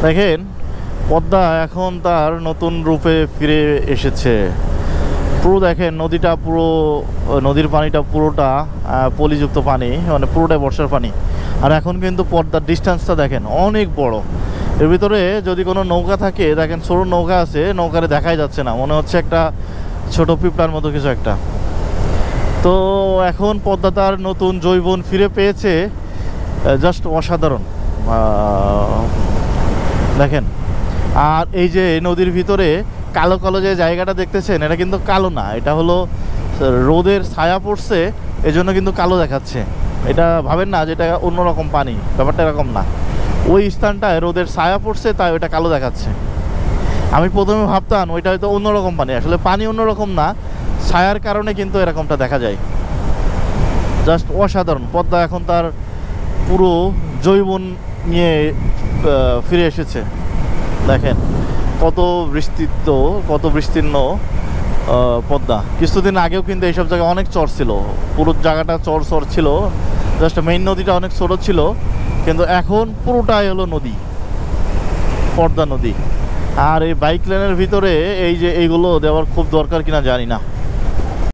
দেখেন পদ্মা এখন তার নতুন রূপে ফিরে এসেছে। পুরো দেখেন নদীটা, পুরো নদীর পানিটা পুরোটা পলিযুক্ত পানি, মানে পুরোটাই বর্ষার পানি। আর এখন কিন্তু পদ্মার ডিস্টেন্সটা দেখেন অনেক বড়। এর ভিতরে যদি কোনো নৌকা থাকে, দেখেন ছোট নৌকা আছে, নৌকারে দেখাই যাচ্ছে না, মনে হচ্ছে একটা ছোট পিঁপড়ার মতো কিছু একটা। তো এখন পদ্মা তার নতুন যৌবন ফিরে পেয়েছে, জাস্ট অসাধারণ দেখেন। আর এই যে নদীর ভিতরে কালো কালো যে জায়গাটা দেখতেছেন, এটা কিন্তু কালো না, এটা হলো রোদের ছায়া পড়ছে, এজন্য কিন্তু কালো দেখাচ্ছে। এটা ভাবেন না যে এটা অন্যরকম পানি, ব্যাপারটা এরকম না। ওই স্থানটায় রোদের ছায়া পড়ছে, তাই ওইটা কালো দেখাচ্ছে। আমি প্রথমে ভাবতাম ওইটা হয়তো অন্যরকম পানি, আসলে পানি অন্যরকম না, ছায়ার কারণে কিন্তু এরকমটা দেখা যায়। জাস্ট অসাধারণ। পদ্মা এখন তার পুরো যৌবন নিয়ে ফিরে এসেছে। দেখেন কত বিস্তৃত, কত বিস্তীর্ণ পদ্মা। কিছুদিন আগেও কিন্তু এইসব জায়গায় অনেক চর ছিল, পুরো জায়গাটা চর চর ছিল, জাস্ট মেইন নদীটা অনেক ছোট ছিল, কিন্তু এখন পুরোটাই হলো নদী, পদ্মা নদী। আর এই বাইক লেনের ভিতরে এই যে এইগুলো দেওয়ার খুব দরকার কিনা জানি না।